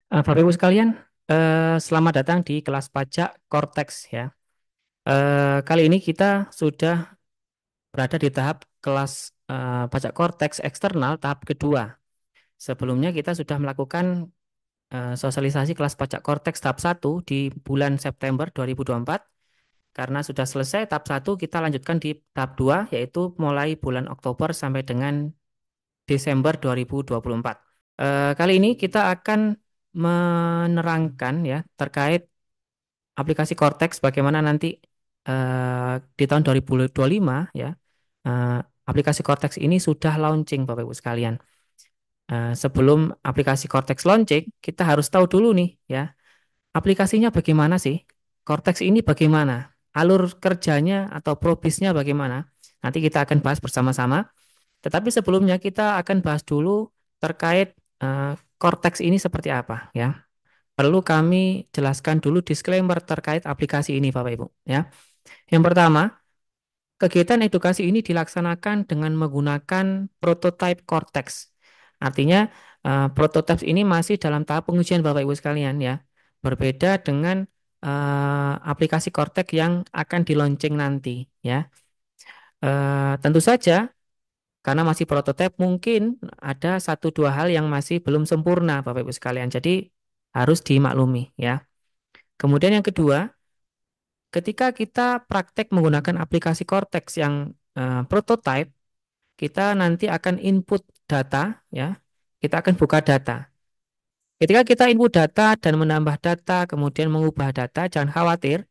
Bapak Ibu sekalian, selamat datang di kelas pajak Cortex ya. Kali ini kita sudah berada di tahap kelas pajak Cortex eksternal tahap kedua. Sebelumnya kita sudah melakukan sosialisasi kelas pajak Cortex tahap satu di bulan September 2024. Karena sudah selesai tahap satu, kita lanjutkan di tahap 2, yaitu mulai bulan Oktober sampai dengan Desember 2024. Kali ini kita akan menerangkan ya terkait aplikasi Cortex bagaimana nanti di tahun 2025 ya, eh, aplikasi Cortex ini sudah launching Bapak Ibu sekalian. Sebelum aplikasi Cortex launching, kita harus tahu dulu nih ya, aplikasinya bagaimana sih? Cortex ini bagaimana? Alur kerjanya atau probisnya bagaimana? Nanti kita akan bahas bersama-sama. Tetapi sebelumnya kita akan bahas dulu terkait Cortex ini seperti apa ya. Perlu kami jelaskan dulu disclaimer terkait aplikasi ini Bapak Ibu ya. Yang pertama, kegiatan edukasi ini dilaksanakan dengan menggunakan prototype Cortex. Artinya prototype ini masih dalam tahap pengujian Bapak Ibu sekalian ya. Berbeda dengan aplikasi Cortex yang akan di launching nanti ya. Tentu saja karena masih prototipe mungkin ada satu dua hal yang masih belum sempurna Bapak Ibu sekalian. Jadi harus dimaklumi ya. Kemudian yang kedua, ketika kita praktek menggunakan aplikasi Cortex yang prototype, kita nanti akan input data ya. Kita akan buka data. Ketika kita input data dan menambah data, kemudian mengubah data, jangan khawatir,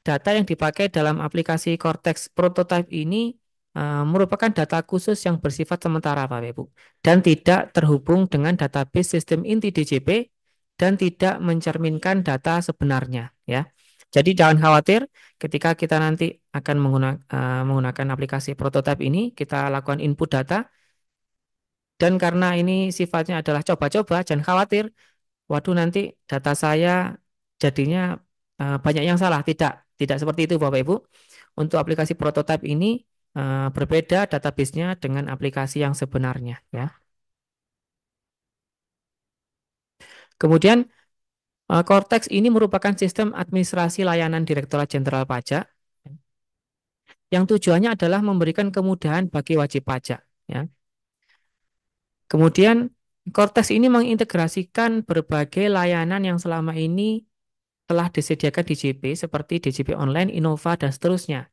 data yang dipakai dalam aplikasi Cortex prototype ini merupakan data khusus yang bersifat sementara, Bapak Ibu, dan tidak terhubung dengan database sistem inti DJP dan tidak mencerminkan data sebenarnya, ya. Jadi jangan khawatir ketika kita nanti akan menggunakan aplikasi prototype ini, kita lakukan input data, dan karena ini sifatnya adalah coba-coba, jangan khawatir, waduh nanti data saya jadinya banyak yang salah. Tidak, tidak seperti itu Bapak Ibu. Untuk aplikasi prototype ini berbeda database-nya dengan aplikasi yang sebenarnya ya. Kemudian Cortex ini merupakan sistem administrasi layanan Direktorat Jenderal Pajak yang tujuannya adalah memberikan kemudahan bagi wajib pajak ya. Kemudian Cortex ini mengintegrasikan berbagai layanan yang selama ini telah disediakan di DJP seperti DJP Online, Innova, dan seterusnya.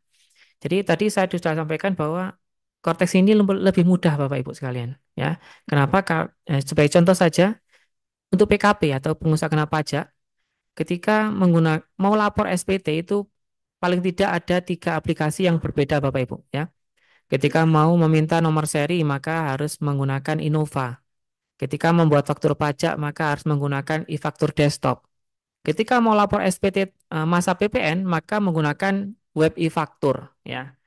Jadi tadi saya sudah sampaikan bahwa Cortex ini lebih mudah Bapak Ibu sekalian. Ya, kenapa? Sebagai contoh saja, untuk PKP atau pengusaha kena pajak, ketika mau lapor SPT itu paling tidak ada 3 aplikasi yang berbeda Bapak Ibu. Ya, ketika mau meminta nomor seri maka harus menggunakan Innova. Ketika membuat faktur pajak maka harus menggunakan e-faktur desktop. Ketika mau lapor SPT masa PPN maka menggunakan web e-faktur ya.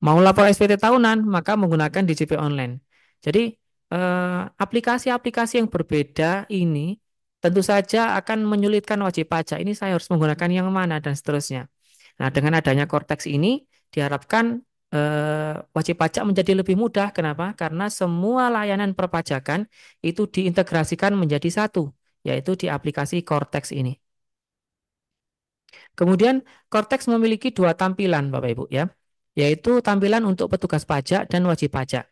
Mau lapor SPT tahunan maka menggunakan DJP online. Jadi aplikasi-aplikasi yang berbeda ini tentu saja akan menyulitkan wajib pajak. Ini saya harus menggunakan yang mana dan seterusnya. Nah, dengan adanya Cortex ini diharapkan wajib pajak menjadi lebih mudah. Kenapa? Karena semua layanan perpajakan itu diintegrasikan menjadi satu, yaitu di aplikasi Cortex ini. Kemudian Cortex memiliki 2 tampilan, Bapak Ibu ya, yaitu tampilan untuk petugas pajak dan wajib pajak.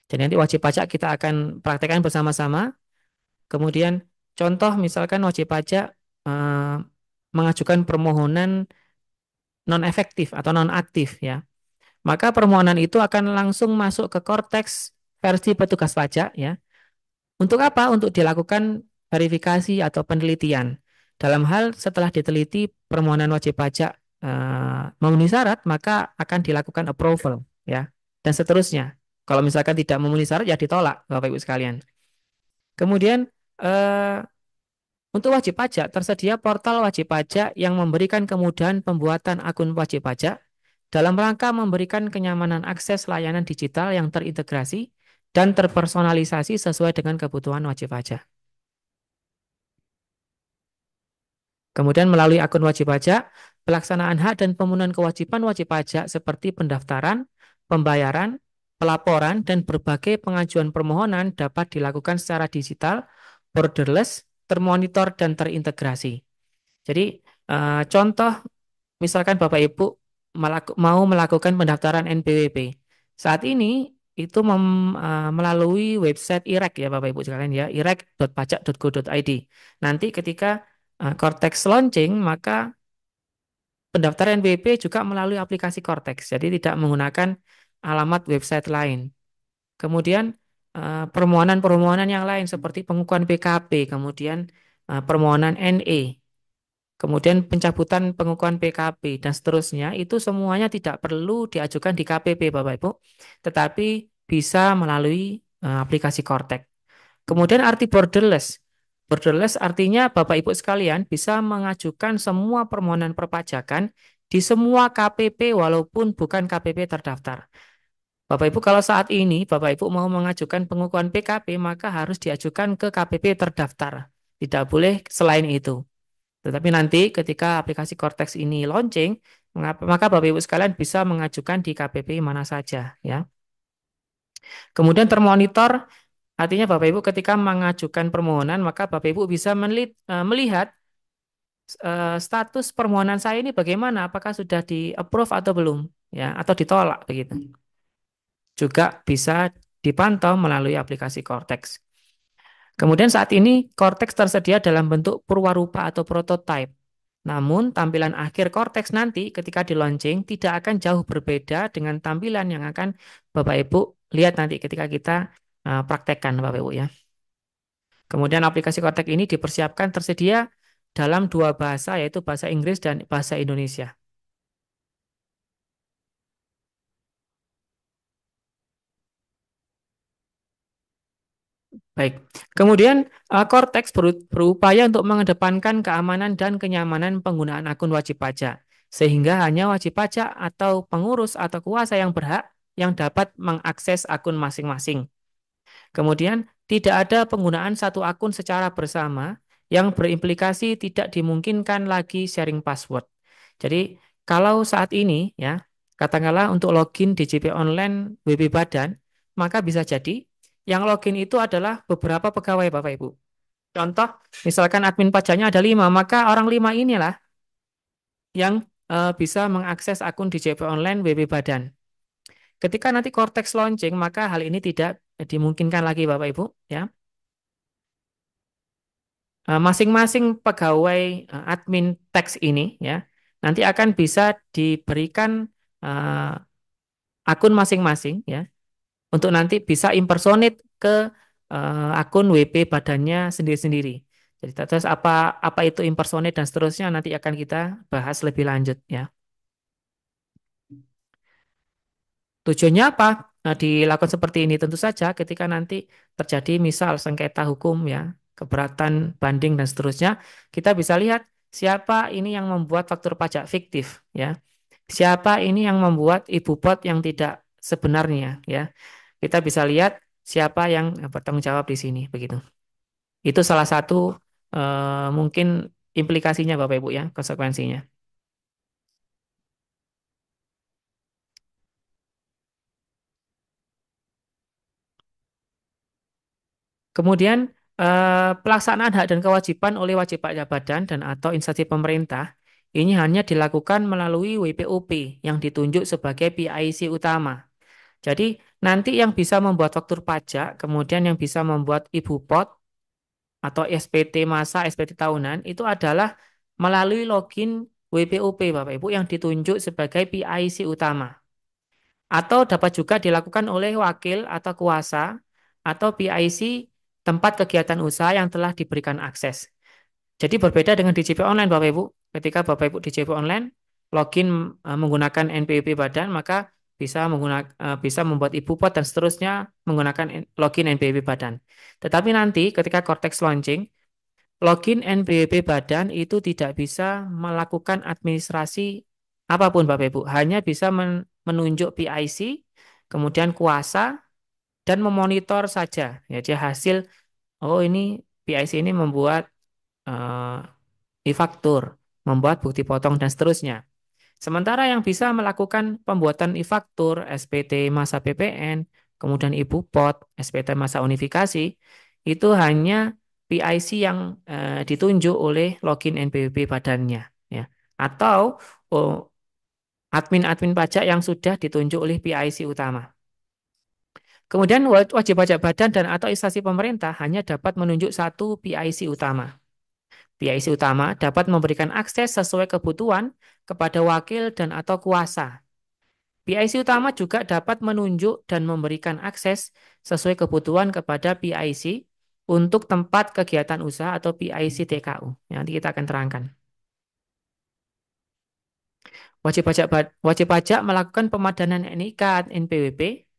Jadi nanti wajib pajak kita akan praktekkan bersama-sama. Kemudian contoh misalkan wajib pajak eh, mengajukan permohonan non efektif atau non aktif ya. Maka permohonan itu akan langsung masuk ke Cortex versi petugas pajak ya. Untuk apa? Untuk dilakukan verifikasi atau penelitian. Dalam hal setelah diteliti permohonan wajib pajak memenuhi syarat, maka akan dilakukan approval ya, dan seterusnya. Kalau misalkan tidak memenuhi syarat ya ditolak, Bapak Ibu sekalian. Kemudian eh, untuk wajib pajak tersedia portal wajib pajak yang memberikan kemudahan pembuatan akun wajib pajak dalam rangka memberikan kenyamanan akses layanan digital yang terintegrasi dan terpersonalisasi sesuai dengan kebutuhan wajib pajak. Kemudian melalui akun wajib pajak, pelaksanaan hak dan pemenuhan kewajiban wajib pajak seperti pendaftaran, pembayaran, pelaporan, dan berbagai pengajuan permohonan dapat dilakukan secara digital borderless, termonitor, dan terintegrasi. Jadi, contoh misalkan Bapak Ibu mau melakukan pendaftaran NPWP. Saat ini itu melalui website IREK ya Bapak Ibu sekalian ya, irek.pajak.go.id. Nanti ketika Cortex launching, maka pendaftaran NPWP juga melalui aplikasi Cortex. Jadi tidak menggunakan alamat website lain. Kemudian permohonan-permohonan yang lain seperti pengukuhan PKP, kemudian permohonan NE, kemudian pencabutan pengukuhan PKP dan seterusnya itu semuanya tidak perlu diajukan di KPP Bapak Ibu, tetapi bisa melalui aplikasi Cortex. Kemudian arti borderless. Borderless artinya Bapak Ibu sekalian bisa mengajukan semua permohonan perpajakan di semua KPP walaupun bukan KPP terdaftar. Bapak Ibu kalau saat ini Bapak Ibu mau mengajukan pengukuhan PKP maka harus diajukan ke KPP terdaftar. Tidak boleh selain itu. Tetapi nanti ketika aplikasi Cortex ini launching, maka Bapak Ibu sekalian bisa mengajukan di KPP mana saja ya. Kemudian termonitor artinya Bapak Ibu ketika mengajukan permohonan maka Bapak Ibu bisa melihat status permohonan saya ini bagaimana, apakah sudah di-approve atau belum ya atau ditolak begitu. Juga bisa dipantau melalui aplikasi Cortex. Kemudian saat ini Cortex tersedia dalam bentuk purwarupa atau prototype. Namun tampilan akhir Cortex nanti ketika di launching tidak akan jauh berbeda dengan tampilan yang akan Bapak Ibu lihat nanti ketika kita praktekkan Bapak Ibu ya. Kemudian aplikasi Cortex ini dipersiapkan tersedia dalam dua bahasa yaitu bahasa Inggris dan bahasa Indonesia. Baik. Kemudian Cortex berupaya untuk mengedepankan keamanan dan kenyamanan penggunaan akun wajib pajak, sehingga hanya wajib pajak atau pengurus atau kuasa yang berhak yang dapat mengakses akun masing-masing. Kemudian, tidak ada penggunaan satu akun secara bersama yang berimplikasi tidak dimungkinkan lagi sharing password. Jadi, kalau saat ini ya, katakanlah untuk login DJP online WP Badan, maka bisa jadi yang login itu adalah beberapa pegawai Bapak Ibu. Contoh, misalkan admin pajaknya ada 5, maka orang 5 inilah yang bisa mengakses akun DJP online WP Badan. Ketika nanti Cortex launching, maka hal ini tidak dimungkinkan lagi Bapak Ibu ya. Masing-masing pegawai admin teks ini ya nanti akan bisa diberikan eh, akun masing-masing ya untuk nanti bisa impersonate ke akun WP badannya sendiri-sendiri. Jadi terus apa apa itu impersonate dan seterusnya nanti akan kita bahas lebih lanjut ya. Tujuannya apa? Nah, dilakukan seperti ini tentu saja ketika nanti terjadi misal sengketa hukum ya, keberatan banding dan seterusnya, kita bisa lihat siapa ini yang membuat faktur pajak fiktif ya. Siapa ini yang membuat ibu pot yang tidak sebenarnya ya. Kita bisa lihat siapa yang bertanggung jawab di sini begitu. Itu salah satu mungkin implikasinya Bapak Ibu ya, konsekuensinya. Kemudian pelaksanaan hak dan kewajiban oleh wajib pajak badan dan atau instansi pemerintah ini hanya dilakukan melalui WPOP yang ditunjuk sebagai PIC utama. Jadi nanti yang bisa membuat faktur pajak, kemudian yang bisa membuat ibu pot atau SPT masa, SPT tahunan itu adalah melalui login WPOP Bapak Ibu yang ditunjuk sebagai PIC utama. Atau dapat juga dilakukan oleh wakil atau kuasa atau PIC tempat kegiatan usaha yang telah diberikan akses. Jadi berbeda dengan DJP online Bapak Ibu. Ketika Bapak Ibu DJP online login menggunakan NPWP Badan maka bisa membuat ibu pot dan seterusnya menggunakan login NPWP Badan. Tetapi nanti ketika Cortex launching login NPWP Badan itu tidak bisa melakukan administrasi apapun Bapak Ibu, hanya bisa menunjuk PIC, kemudian kuasa dan memonitor saja. Ya, dia hasil oh ini PIC ini membuat e-faktur, membuat bukti potong dan seterusnya. Sementara yang bisa melakukan pembuatan e-faktur, SPT masa PPN, kemudian ibu pot, SPT masa unifikasi, itu hanya PIC yang ditunjuk oleh login NPWP badannya, ya. Atau oh, admin-admin pajak yang sudah ditunjuk oleh PIC utama. Kemudian wajib pajak badan dan atau instansi pemerintah hanya dapat menunjuk satu PIC utama. PIC utama dapat memberikan akses sesuai kebutuhan kepada wakil dan atau kuasa. PIC utama juga dapat menunjuk dan memberikan akses sesuai kebutuhan kepada PIC untuk tempat kegiatan usaha atau PIC TKU. Nanti kita akan terangkan. Wajib pajak melakukan pemadanan NIK NPWP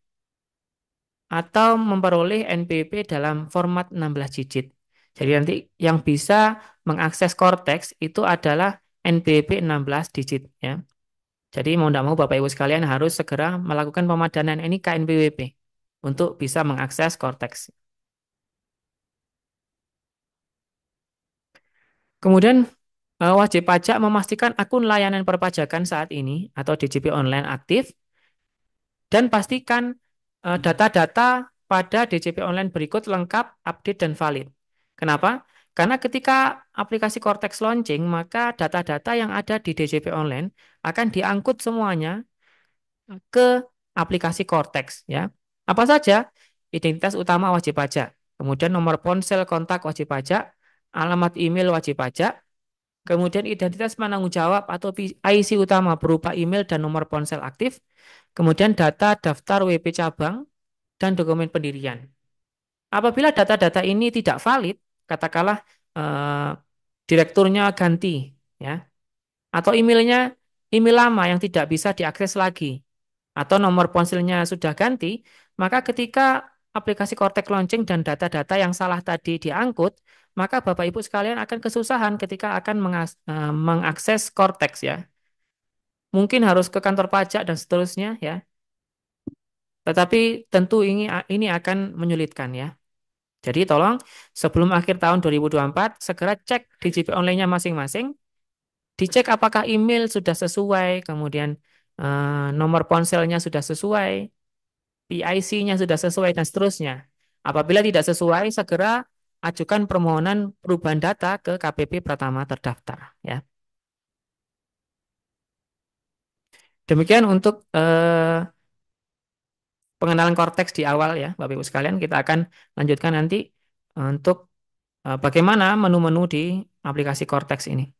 atau memperoleh NPWP dalam format 16 digit. Jadi nanti yang bisa mengakses Cortex itu adalah NPWP 16 digit, ya. Jadi mau tidak mau Bapak Ibu sekalian harus segera melakukan pemadanan NIK NPWP untuk bisa mengakses Cortex. Kemudian wajib pajak memastikan akun layanan perpajakan saat ini atau DJP online aktif dan pastikan data-data pada DJP online berikut lengkap, update, dan valid. Kenapa? Karena ketika aplikasi Cortex launching, maka data-data yang ada di DJP online akan diangkut semuanya ke aplikasi Cortex, ya. Apa saja? Identitas utama wajib pajak, kemudian nomor ponsel kontak wajib pajak, alamat email wajib pajak, kemudian identitas penanggung jawab atau IC utama berupa email dan nomor ponsel aktif, kemudian data daftar WP cabang dan dokumen pendirian. Apabila data-data ini tidak valid, katakanlah eh, direkturnya ganti, ya, atau emailnya email lama yang tidak bisa diakses lagi, atau nomor ponselnya sudah ganti, maka ketika aplikasi Cortex launching dan data-data yang salah tadi diangkut, maka Bapak Ibu sekalian akan kesusahan ketika akan mengakses Cortex, ya. Mungkin harus ke kantor pajak dan seterusnya, ya. Tetapi tentu ini akan menyulitkan, ya. Jadi tolong sebelum akhir tahun 2024 segera cek DJP online-nya masing-masing, dicek apakah email sudah sesuai, kemudian nomor ponselnya sudah sesuai, PIC-nya sudah sesuai, dan seterusnya. Apabila tidak sesuai, segera ajukan permohonan perubahan data ke KPP Pratama terdaftar, ya. Demikian untuk pengenalan Cortex di awal, ya, Bapak Ibu sekalian. Kita akan lanjutkan nanti untuk bagaimana menu-menu di aplikasi Cortex ini.